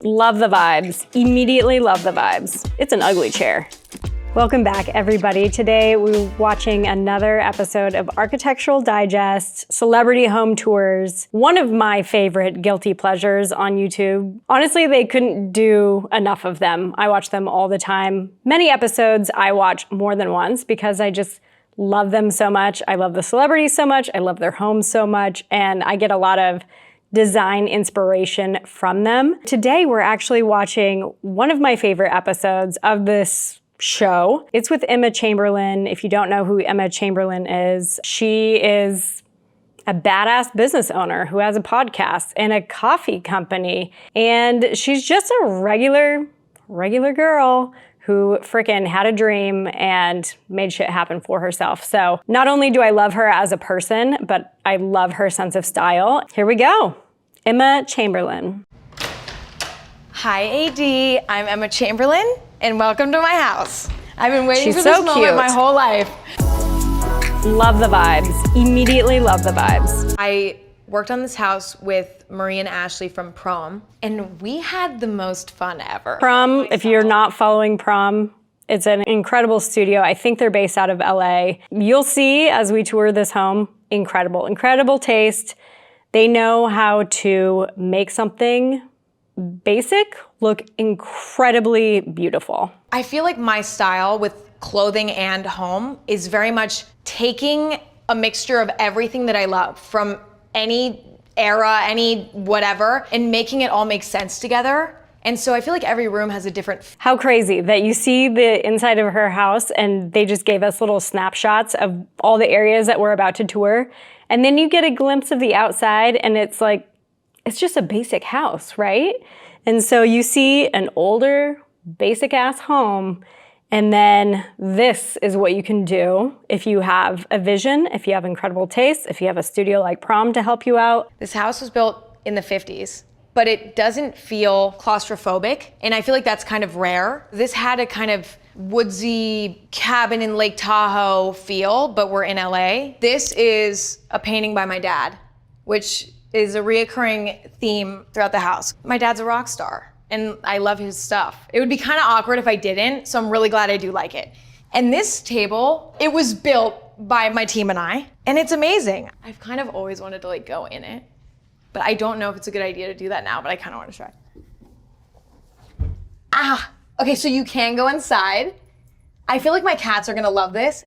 Love the vibes. Immediately love the vibes. It's an ugly chair. Welcome back, everybody. Today we're watching another episode of Architectural Digest, Celebrity Home Tours, one of my favorite guilty pleasures on YouTube. Honestly, they couldn't do enough of them. I watch them all the time. Many episodes I watch more than once because I just love them so much. I love the celebrities so much. I love their homes so much. And I get a lot of design inspiration from them. Today, we're actually watching one of my favorite episodes of this show. It's with Emma Chamberlain. If you don't know who Emma Chamberlain is, she is a badass business owner who has a podcast and a coffee company. And she's just a regular girl who frickin' had a dream and made shit happen for herself. So not only do I love her as a person, but I love her sense of style. Here we go. Emma Chamberlain. Hi, AD. I'm Emma Chamberlain, and welcome to my house. I've been waiting for so this moment my whole life. Love the vibes. Immediately love the vibes. I worked on this house with Marie and Ashley from Prom, and we had the most fun ever. Prom, if you're not following Prom, it's an incredible studio. I think they're based out of LA. You'll see as we tour this home, incredible taste. They know how to make something basic look incredibly beautiful. I feel like my style with clothing and home is very much taking a mixture of everything that I love from any era, any whatever, and making it all make sense together. And so I feel like every room has a different... How crazy that you see the inside of her house and they just gave us little snapshots of all the areas that we're about to tour. And then you get a glimpse of the outside and it's like, it's just a basic house, right? And so you see an older, basic ass home, and then this is what you can do if you have a vision, if you have incredible taste, if you have a studio like Prom to help you out. This house was built in the 50s, but it doesn't feel claustrophobic, and I feel like that's kind of rare. This had a kind of woodsy cabin in Lake Tahoe feel, but we're in LA. This is a painting by my dad, which is a reoccurring theme throughout the house. My dad's a rock star, and I love his stuff. It would be kind of awkward if I didn't, so I'm really glad I do like it. And this table, it was built by my team and I, and it's amazing. I've kind of always wanted to like go in it, but I don't know if it's a good idea to do that now, but I kind of want to try. Okay, so you can go inside. I feel like my cats are gonna love this.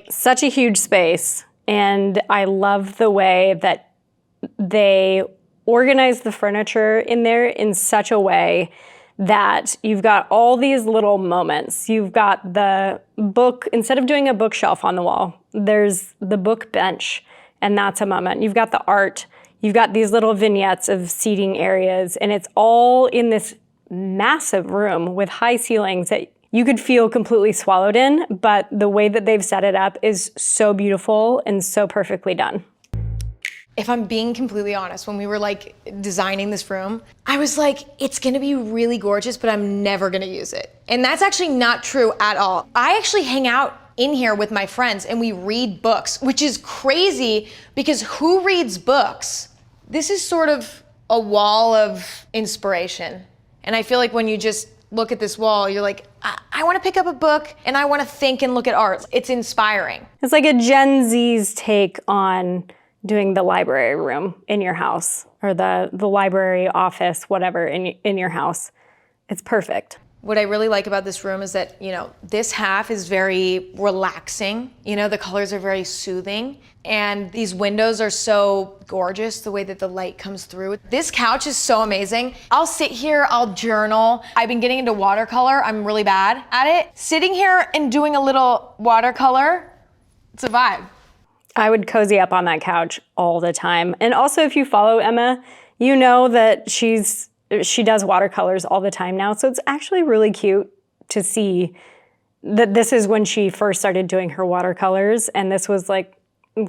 Such a huge space, and I love the way that they organize the furniture in there in such a way that you've got all these little moments. You've got the book, instead of doing a bookshelf on the wall, there's the book bench, and that's a moment. You've got the art, you've got these little vignettes of seating areas, and it's all in this massive room with high ceilings that you could feel completely swallowed in, but the way that they've set it up is so beautiful and so perfectly done. If I'm being completely honest, when we were like designing this room, I was like, it's gonna be really gorgeous, but I'm never gonna use it. And that's actually not true at all. I actually hang out in here with my friends and we read books, which is crazy because who reads books? This is sort of a wall of inspiration. And I feel like when you just look at this wall, you're like, I wanna pick up a book and I wanna think and look at art. It's inspiring. It's like a Gen Z's take on doing the library room in your house or the library office, whatever, in your house. It's perfect. What I really like about this room is that, you know, this half is very relaxing. You know, the colors are very soothing. And these windows are so gorgeous, the way that the light comes through. This couch is so amazing. I'll sit here, I'll journal. I've been getting into watercolor. I'm really bad at it. Sitting here and doing a little watercolor, it's a vibe. I would cozy up on that couch all the time. And also, if you follow Emma, you know that she does watercolors all the time now. So it's actually really cute to see that this is when she first started doing her watercolors. And this was like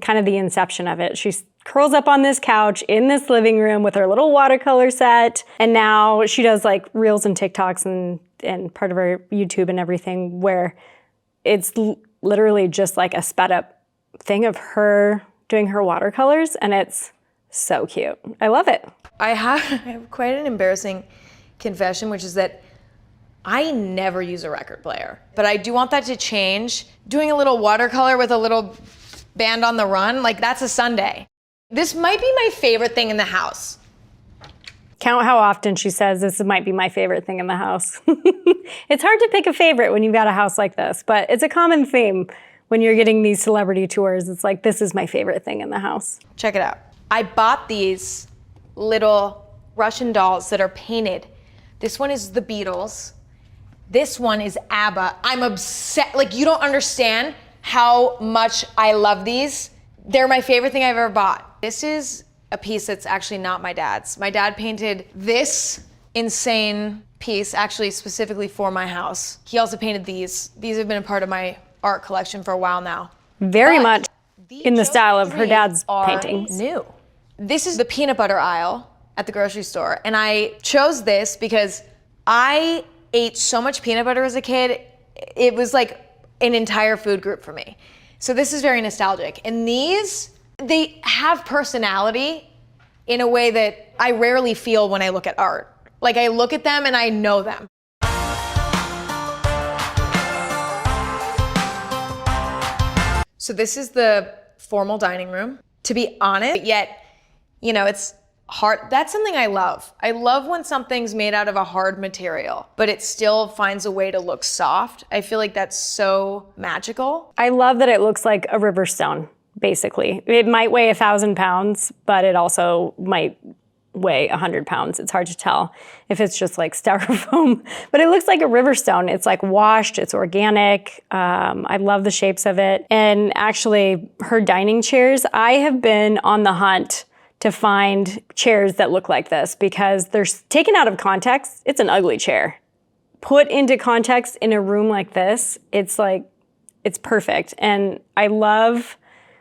kind of the inception of it. She curls up on this couch in this living room with her little watercolor set. And now she does like reels and TikToks and part of her YouTube and everything where it's literally just like a sped up thing of her doing her watercolors, and it's So cute. I love it. I have quite an embarrassing confession, which is that I never use a record player, but I do want that to change. Doing a little watercolor with a little band on the run, like that's a Sunday. This might be my favorite thing in the house. Count how often she says this might be my favorite thing in the house. It's hard to pick a favorite when you've got a house like this, but it's a common theme when you're getting these celebrity tours. It's like, this is my favorite thing in the house. Check it out. I bought these little Russian dolls that are painted. This one is the Beatles. This one is ABBA. I'm obsessed. Like, you don't understand how much I love these. They're my favorite thing I've ever bought. This is a piece that's actually not my dad's. My dad painted this insane piece actually specifically for my house. He also painted these. These have been a part of my art collection for a while now. Very much in the style of her dad's paintings. New. This is the peanut butter aisle at the grocery store. And I chose this because I ate so much peanut butter as a kid. It was like an entire food group for me. So this is very nostalgic. And these, they have personality in a way that I rarely feel when I look at art. Like, I look at them and I know them. So this is the formal dining room. To be honest, yet, you know, it's hard. That's something I love. I love when something's made out of a hard material, but it still finds a way to look soft. I feel like that's so magical. I love that it looks like a river stone, basically. It might weigh 1,000 pounds, but it also might weigh 100 pounds. It's hard to tell if it's just like styrofoam, but it looks like a river stone. It's like washed, it's organic. I love the shapes of it. And actually, her dining chairs, I have been on the hunt to find chairs that look like this because they're taken out of context. It's an ugly chair. Put into context in a room like this, it's like, it's perfect. And I love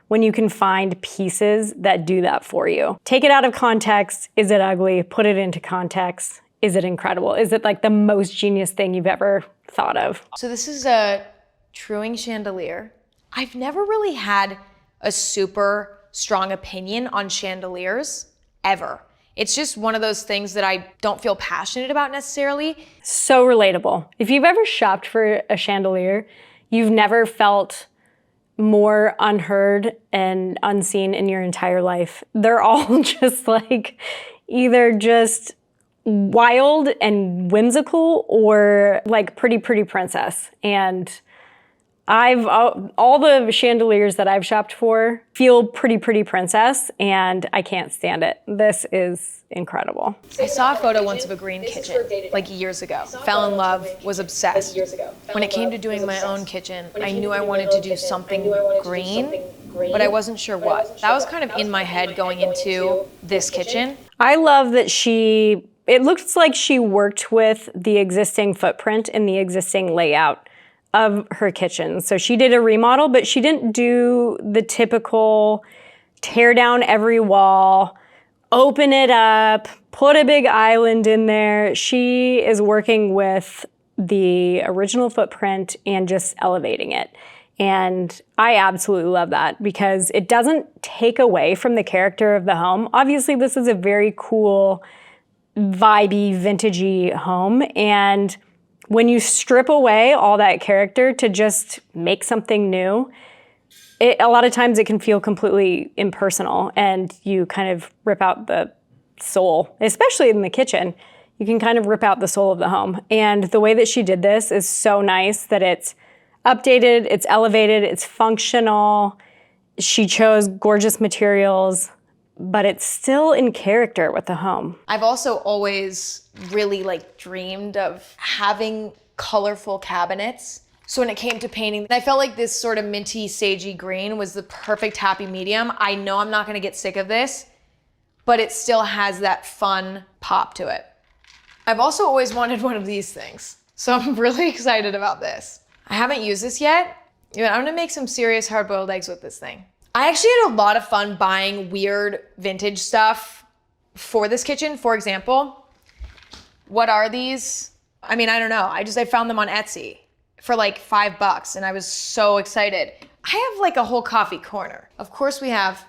when you can find pieces that do that for you. Take it out of context. Is it ugly? Put it into context. Is it incredible? Is it like the most genius thing you've ever thought of? So this is a truing chandelier. I've never really had a super strong opinion on chandeliers, ever. It's just one of those things that I don't feel passionate about necessarily. So relatable. If you've ever shopped for a chandelier, you've never felt more unheard and unseen in your entire life. They're all just like either just wild and whimsical or like pretty princess. And all the chandeliers that I've shopped for feel pretty princess, and I can't stand it. This is incredible. I saw a photo once of a green kitchen, like years ago. Fell in love, was obsessed. When it came to doing my own kitchen, I knew I wanted to do something green, but I wasn't sure what. That was kind of in my head going into this kitchen. I love that it looks like she worked with the existing footprint and the existing layout of her kitchen. So she did a remodel, but she didn't do the typical tear down every wall, open it up, put a big island in there. She is working with the original footprint and just elevating it. And I absolutely love that because it doesn't take away from the character of the home. Obviously, this is a very cool, vibey, vintagey home. And when you strip away all that character to just make something new, a lot of times it can feel completely impersonal and you kind of rip out the soul, especially in the kitchen. You can kind of rip out the soul of the home. And the way that she did this is so nice that it's updated, it's elevated, it's functional. She chose gorgeous materials, but it's still in character with the home. I've also always really dreamed of having colorful cabinets. So when it came to painting, I felt like this sort of minty, sagey green was the perfect happy medium. I know I'm not gonna get sick of this, but it still has that fun pop to it. I've also always wanted one of these things. So I'm really excited about this. I haven't used this yet. I'm gonna make some serious hard-boiled eggs with this thing. I actually had a lot of fun buying weird vintage stuff for this kitchen. For example, what are these? I mean, I don't know. I found them on Etsy for like $5 and I was so excited. I have like a whole coffee corner. Of course we have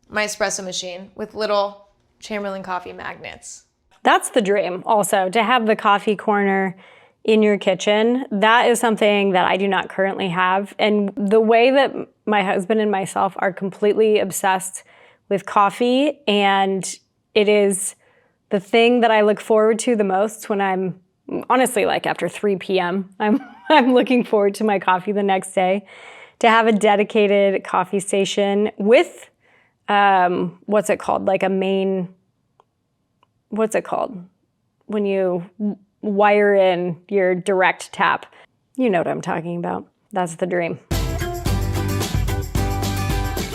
my espresso machine with little Chamberlain coffee magnets. That's the dream also, to have the coffee corner in your kitchen. That is something that I do not currently have. And the way that my husband and myself are completely obsessed with coffee, and it is the thing that I look forward to the most when I'm, honestly, like after 3 p.m., I'm looking forward to my coffee the next day. To have a dedicated coffee station with, what's it called? Like a main, what's it called? When you wire in your direct tap. You know what I'm talking about. That's the dream.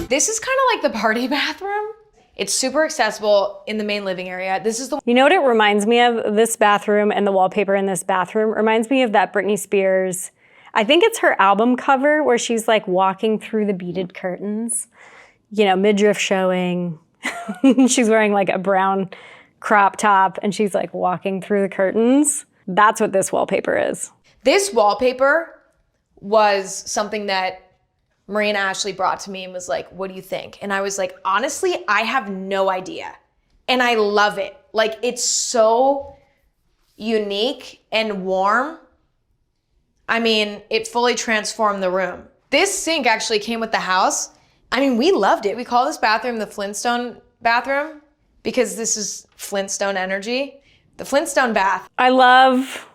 This is kind of like the party bathroom. It's super accessible in the main living area. This is the... You know what it reminds me of? This bathroom and the wallpaper in this bathroom reminds me of that Britney Spears, I think it's her album cover where she's like walking through the beaded curtains, you know, midriff showing. She's wearing like a brown crop top and she's like walking through the curtains. That's what this wallpaper is. This wallpaper was something that Marie and Ashley brought to me and was like, what do you think? And I was like, honestly, I have no idea. And I love it. Like, it's so unique and warm. I mean, it fully transformed the room. This sink actually came with the house. I mean, we loved it. We call this bathroom the Flintstone bathroom because this is Flintstone energy. The Flintstone bath. I love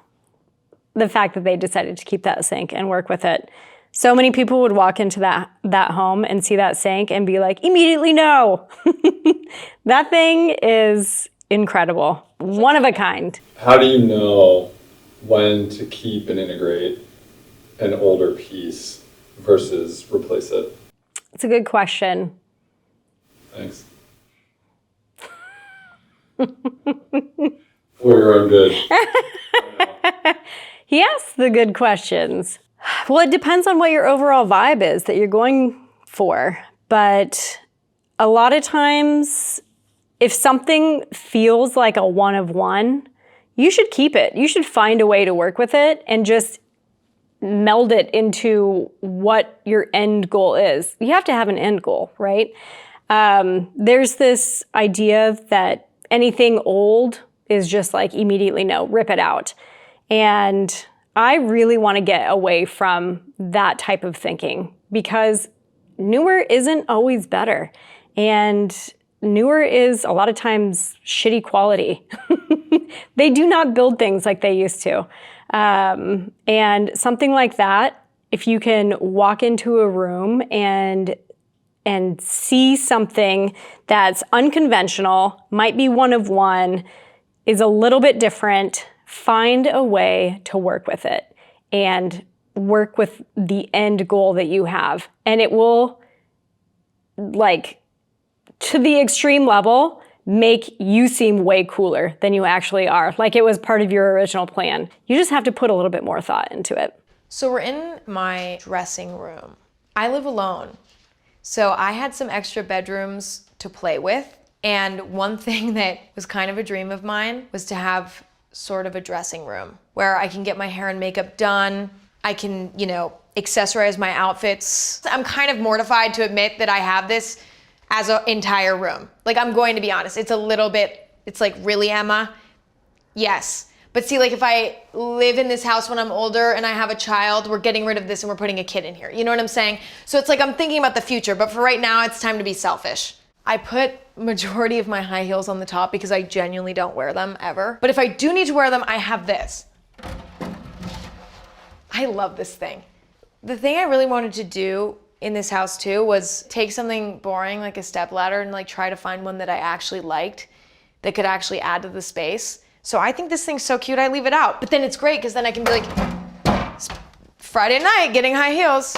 the fact that they decided to keep that sink and work with it. So many people would walk into that home and see that sink and be like, immediately no. That thing is incredible. One of a kind. How do you know when to keep and integrate an older piece versus replace it? It's a good question. Thanks. For your own good. He asks the good questions. Well, it depends on what your overall vibe is that you're going for. But a lot of times, if something feels like a one of one, you should keep it. You should find a way to work with it and just meld it into what your end goal is. You have to have an end goal, right? There's this idea that anything old is just like immediately no, rip it out. And I really want to get away from that type of thinking because newer isn't always better. And newer is a lot of times shitty quality. They do not build things like they used to. And something like that, if you can walk into a room and see something that's unconventional, might be one of one, is a little bit different, find a way to work with it and work with the end goal that you have. And it will, like, to the extreme level, make you seem way cooler than you actually are. Like it was part of your original plan. You just have to put a little bit more thought into it. So we're in my dressing room. I live alone. So I had some extra bedrooms to play with. And one thing that was kind of a dream of mine was to have sort of a dressing room where I can get my hair and makeup done. I can, you know, accessorize my outfits. I'm kind of mortified to admit that I have this as an entire room. Like, I'm going to be honest, it's a little bit, it's like, really, Emma? Yes. But see, like, if I live in this house when I'm older and I have a child, we're getting rid of this and we're putting a kid in here. You know what I'm saying? So it's like I'm thinking about the future, but for right now, it's time to be selfish. I put majority of my high heels on the top because I genuinely don't wear them ever. But if I do need to wear them, I have this. I love this thing. The thing I really wanted to do in this house too was take something boring like a stepladder and like try to find one that I actually liked that could actually add to the space. So I think this thing's so cute, I leave it out. But then it's great because then I can be like, Friday night, getting high heels.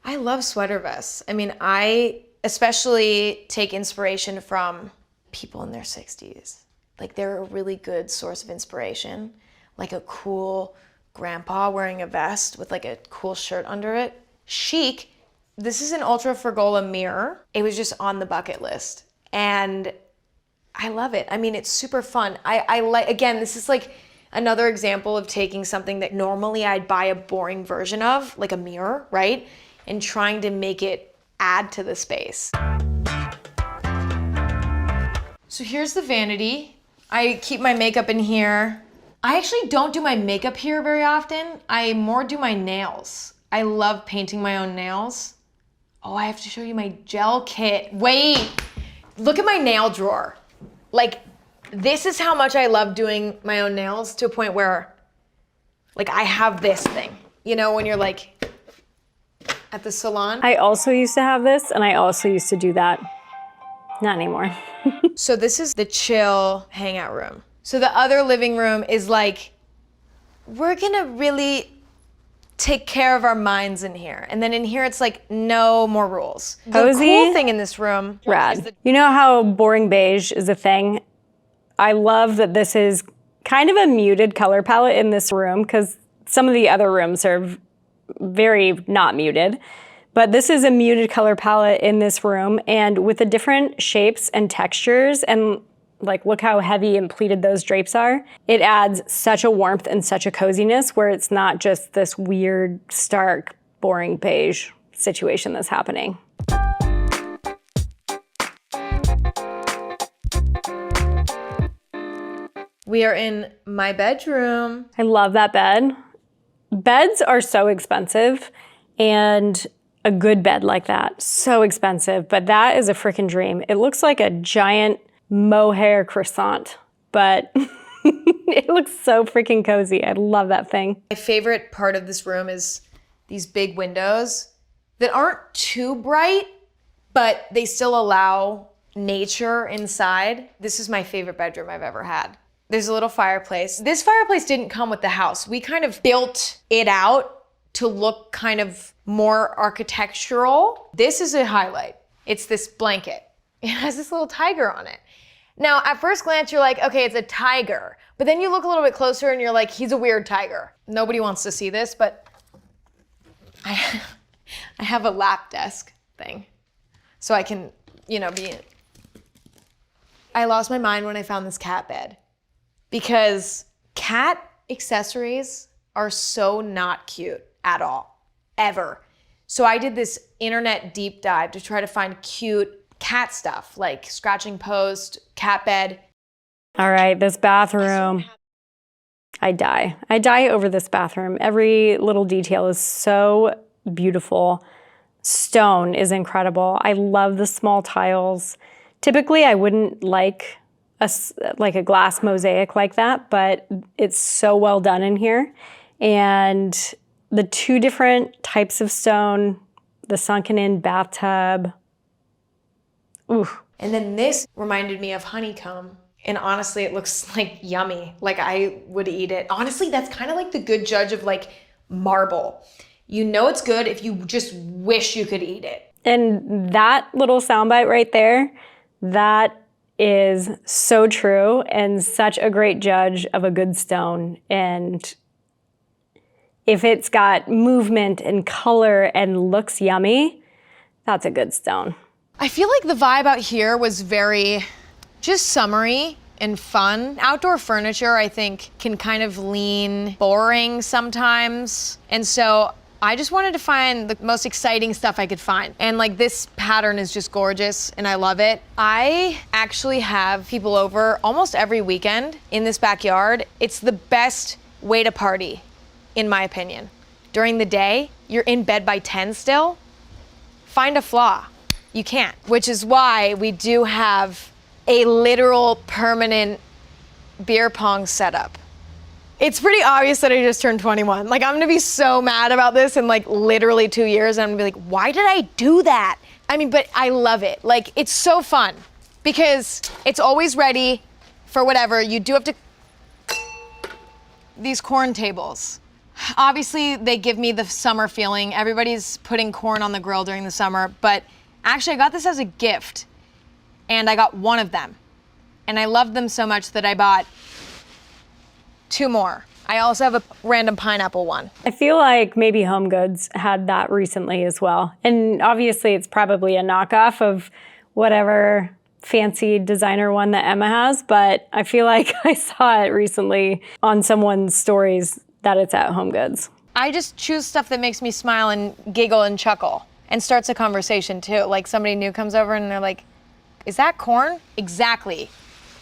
I love sweater vests. I mean, I especially take inspiration from people in their 60s. Like, they're a really good source of inspiration. Like a cool grandpa wearing a vest with like a cool shirt under it. Chic. This is an Ultra Fergola mirror. It was just on the bucket list. And I love it. I mean, it's super fun. I like, again, this is like another example of taking something that normally I'd buy a boring version of, like a mirror, right? And trying to make it add to the space. So here's the vanity. I keep my makeup in here. I actually don't do my makeup here very often. I more do my nails. I love painting my own nails. Oh, I have to show you my gel kit. Wait, look at my nail drawer. Like, this is how much I love doing my own nails, to a point where, like, I have this thing. You know, when you're like at the salon. I also used to have this, and I also used to do that. Not anymore. So this is the chill hangout room. So the other living room is like, we're gonna really take care of our minds in here. And then in here, it's like, no more rules. Cozy. The cool thing in this room is Rad. You know how boring beige is a thing? I love that this is kind of a muted color palette in this room, because some of the other rooms are very not muted. But this is a muted color palette in this room, and with the different shapes and textures, and like, look how heavy and pleated those drapes are. It adds such a warmth and such a coziness, where it's not just this weird, stark, boring beige situation that's happening. We are in my bedroom. I love that bed. Beds are so expensive, and a good bed like that, so expensive, but that is a freaking dream. It looks like a giant mohair croissant, but it looks so freaking cozy. I love that thing. My favorite part of this room is these big windows that aren't too bright, but they still allow nature inside. This is my favorite bedroom I've ever had. There's a little fireplace. This fireplace didn't come with the house. We kind of built it out to look kind of more architectural. This is a highlight. It's this blanket. It has this little tiger on it. Now, at first glance, you're like, okay, it's a tiger. But then you look a little bit closer and you're like, he's a weird tiger. Nobody wants to see this, but I have a lap desk thing. So I can, you know, be. I lost my mind when I found this cat bed, because cat accessories are so not cute at all, ever. So I did this internet deep dive to try to find cute cat stuff, like scratching post, cat bed. All right, this bathroom. I die. I die over this bathroom. Every little detail is so beautiful. Stone is incredible. I love the small tiles. Typically, I wouldn't like a glass mosaic like that, but it's so well done in here. And the two different types of stone, the sunken in bathtub. Ooh. And then this reminded me of honeycomb. And honestly, it looks like yummy. Like, I would eat it. Honestly, that's kind of like the good judge of like marble. You know it's good if you just wish you could eat it. And that little soundbite right there, that is so true and such a great judge of a good stone. And if it's got movement and color and looks yummy, that's a good stone. I feel like the vibe out here was very just summery and fun. Outdoor furniture, I think, can kind of lean boring sometimes. And so I just wanted to find the most exciting stuff I could find. And like, this pattern is just gorgeous and I love it. I actually have people over almost every weekend in this backyard. It's the best way to party, in my opinion. During the day, you're in bed by 10 still. Find a flaw. You can't, which is why we do have a literal permanent beer pong setup. It's pretty obvious that I just turned 21. Like, I'm gonna be so mad about this in like literally 2 years, and I'm gonna be like, why did I do that? I mean, but I love it. Like, it's so fun because it's always ready for whatever. You do have to, these corn tables. Obviously, they give me the summer feeling. Everybody's putting corn on the grill during the summer, but actually I got this as a gift and I got one of them. And I loved them so much that I bought 2 more. I also have a random pineapple one. I feel like maybe Home Goods had that recently as well. And obviously it's probably a knockoff of whatever fancy designer one that Emma has, but I feel like I saw it recently on someone's stories that it's at Home Goods. I just choose stuff that makes me smile and giggle and chuckle and starts a conversation too. Like, somebody new comes over and they're like, is that corn? Exactly.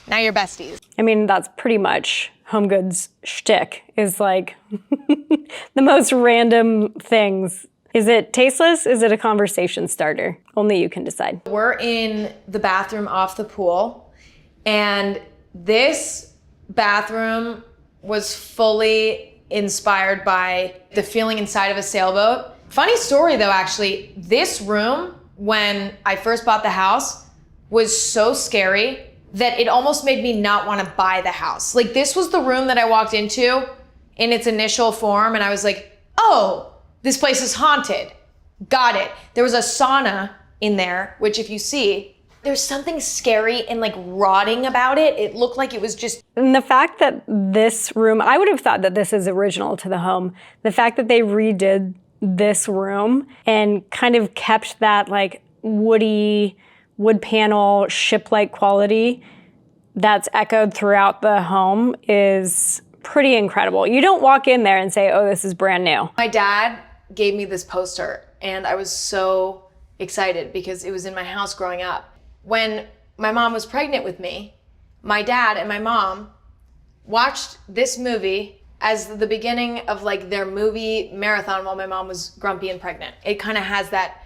Now you're besties. I mean, that's pretty much HomeGood's shtick, is like the most random things. Is it tasteless? Is it a conversation starter? Only you can decide. We're in the bathroom off the pool, and this bathroom was fully inspired by the feeling inside of a sailboat. Funny story though, actually, this room, when I first bought the house, was so scary that it almost made me not want to buy the house. Like, this was the room that I walked into in its initial form, and I was like, oh, this place is haunted. Got it. There was a sauna in there, which if you see, there's something scary and like rotting about it. It looked like it was just... And the fact that this room, I would have thought that this is original to the home. The fact that they redid this room and kind of kept that like woody, wood panel, ship-like quality that's echoed throughout the home is pretty incredible. You don't walk in there and say, oh, this is brand new. My dad gave me this poster, and I was so excited because it was in my house growing up. When my mom was pregnant with me, my dad and my mom watched this movie as the beginning of like their movie marathon while my mom was grumpy and pregnant. It kind of has that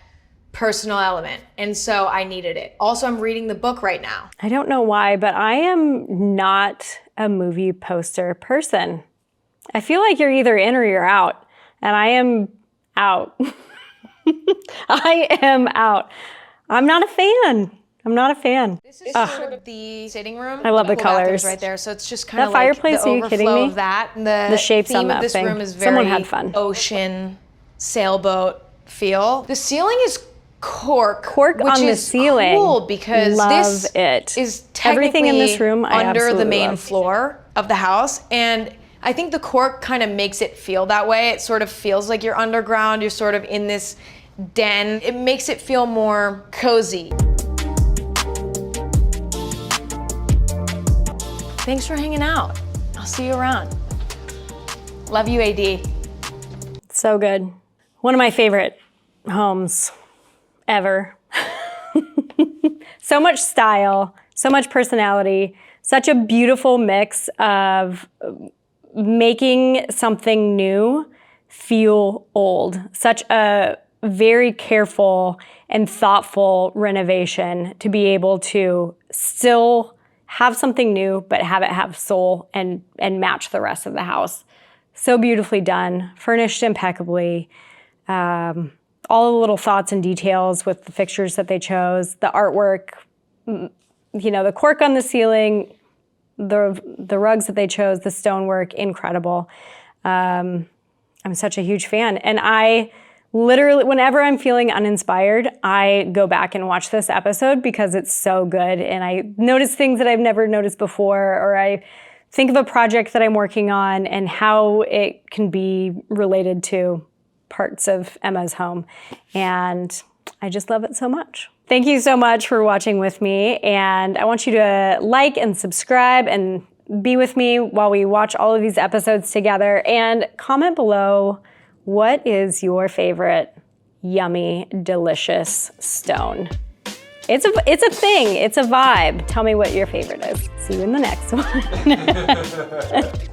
personal element, and so I needed it. Also, I'm reading the book right now. I don't know why, but I am not a movie poster person. I feel like you're either in or you're out, and I am out. I am out. I'm not a fan. I'm not a fan. This is sort of the sitting room. I love the pool bathroom's colors right there, so it's just kind of That like fireplace, the are you kidding overflow me? of that. The shapes on theme that of this thing. room is Someone very had fun. ocean sailboat feel. The ceiling is cork. Cork which on the is ceiling. Cool because Love this it. is Everything in this room I under the absolutely main love. floor of the house, and I think the cork kind of makes it feel that way. It sort of feels like you're underground. You're sort of in this den. It makes it feel more cozy. Thanks for hanging out. I'll see you around. Love you, AD. So good. One of my favorite homes ever. So much style, so much personality, such a beautiful mix of making something new feel old. Such a very careful and thoughtful renovation to be able to still have something new, but have it have soul and match the rest of the house. So beautifully done, furnished impeccably. All the little thoughts and details with the fixtures that they chose, the artwork, you know, the cork on the ceiling, the rugs that they chose, the stonework, incredible. I'm such a huge fan. And I literally, whenever I'm feeling uninspired, I go back and watch this episode because it's so good. And I notice things that I've never noticed before, or I think of a project that I'm working on and how it can be related to parts of Emma's home. And I just love it so much. Thank you so much for watching with me. And I want you to like and subscribe and be with me while we watch all of these episodes together, and comment below, what is your favorite yummy, delicious stone? It's a thing, it's a vibe. Tell me what your favorite is. See you in the next one.